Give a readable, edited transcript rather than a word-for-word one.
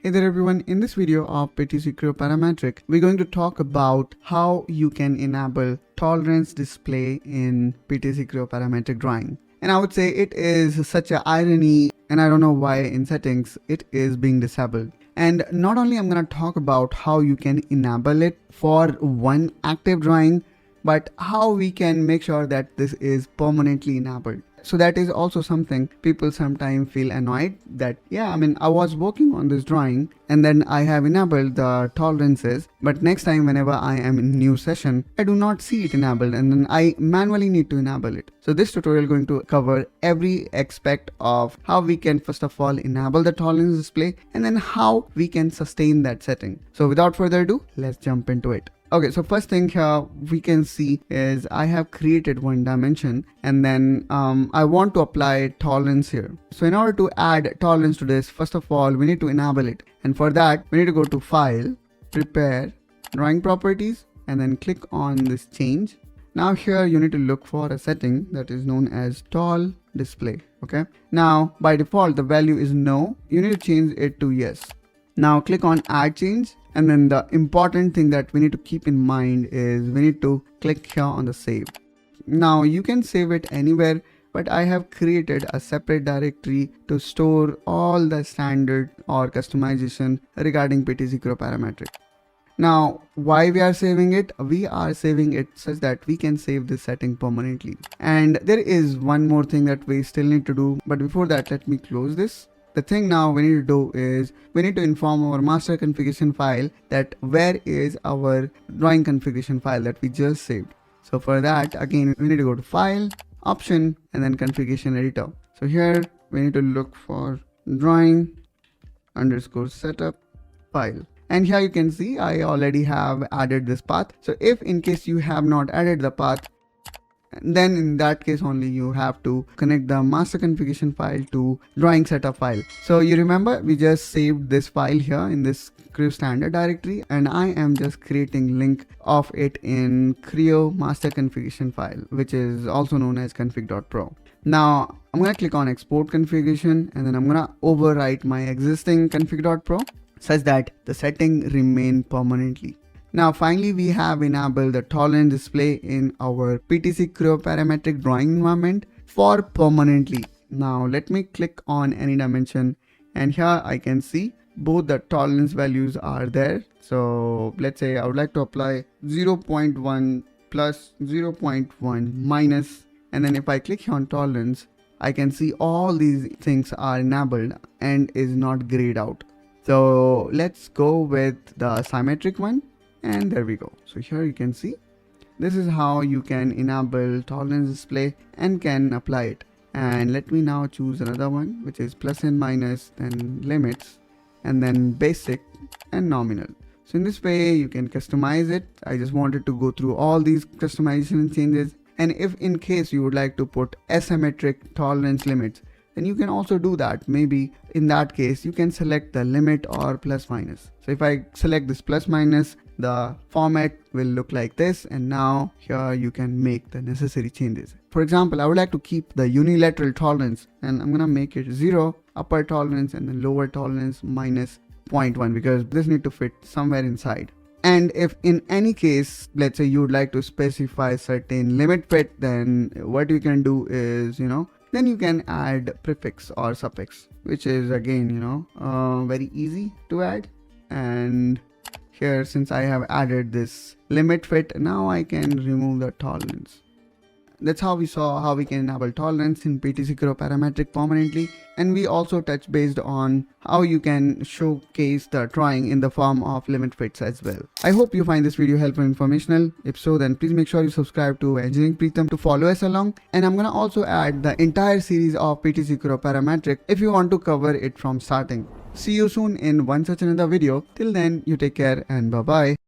Hey there everyone, in this video of Creo Parametric, we're going to talk about how you can enable tolerance display in Creo Parametric drawing. And I would say it is such an irony, and I don't know why in settings it is being disabled. And not only I'm going to talk about how you can enable it for one active drawing, but how we can make sure that this is permanently enabled. So that is also something people sometimes feel annoyed that, I was working on this drawing and then I have enabled the tolerances, but next time whenever I am in new session, I do not see it enabled and then I manually need to enable it. So this tutorial is going to cover every aspect of how we can first of all enable the tolerance display and then how we can sustain that setting. So without further ado, let's jump into it. Okay, so first thing here we can see is I have created one dimension and then I want to apply tolerance here. So in order to add tolerance to this, first of all, we need to enable it. And for that, we need to go to File, Prepare, Drawing Properties, and then click on this change. Now here you need to look for a setting that is known as Tol Display. Okay. Now by default, the value is no. You need to change it to yes. Now click on Add Change. And then the important thing that we need to keep in mind is we need to click here on the save. Now you can save it anywhere, but I have created a separate directory to store all the standard or customization regarding Creo Parametric. Now, why we are saving it? We are saving it such that we can save this setting permanently. And there is one more thing that we still need to do. But before that, let me close this. The thing now we need to do is we need to inform our master configuration file that where is our drawing configuration file that we just saved. So for that, again, we need to go to File, Option, and then Configuration Editor. So here we need to look for drawing _ setup file. And here you can see I already have added this path. So if in case you have not added the path, then in that case only you have to connect the master configuration file to drawing setup file. So you remember we just saved this file here in this Creo standard directory, and I am just creating link of it in Creo master configuration file, which is also known as config.pro. Now I'm going to click on export configuration and then I'm going to overwrite my existing config.pro such that the setting remain permanently. Now finally we have enabled the tolerance display in our Creo Parametric drawing environment for permanently. Now let me click on any dimension and here I can see both the tolerance values are there. So let's say I would like to apply 0.1 plus 0.1 minus, and then if I click here on tolerance, I can see all these things are enabled and is not grayed out. So let's go with the symmetric one. And there we go. So here you can see this is how you can enable tolerance display and can apply it. And let me now choose another one, which is plus and minus, then limits, and then basic and nominal. So in this way you can customize it. I just wanted to go through all these customization changes. And if in case you would like to put asymmetric tolerance limits, then you can also do that. Maybe in that case you can select the limit or plus minus. So if I select this plus minus, the format will look like this, and now here you can make the necessary changes. For example, I would like to keep the unilateral tolerance and I'm gonna make it 0, upper tolerance, and then lower tolerance minus 0.1 because this need to fit somewhere inside. And if in any case, let's say you would like to specify certain limit fit, then what you can do is, then you can add prefix or suffix, which is again, very easy to add. And here, since I have added this limit fit, now I can remove the tolerance. That's how we saw how we can enable tolerance in Creo Parametric permanently. And we also touched based on how you can showcase the drawing in the form of limit fits as well. I hope you find this video helpful and informational. If so, then please make sure you subscribe to Engineering Pritam to follow us along. And I'm gonna also add the entire series of Creo Parametric if you want to cover it from starting. See you soon in one such another video. Till then, you take care and bye bye.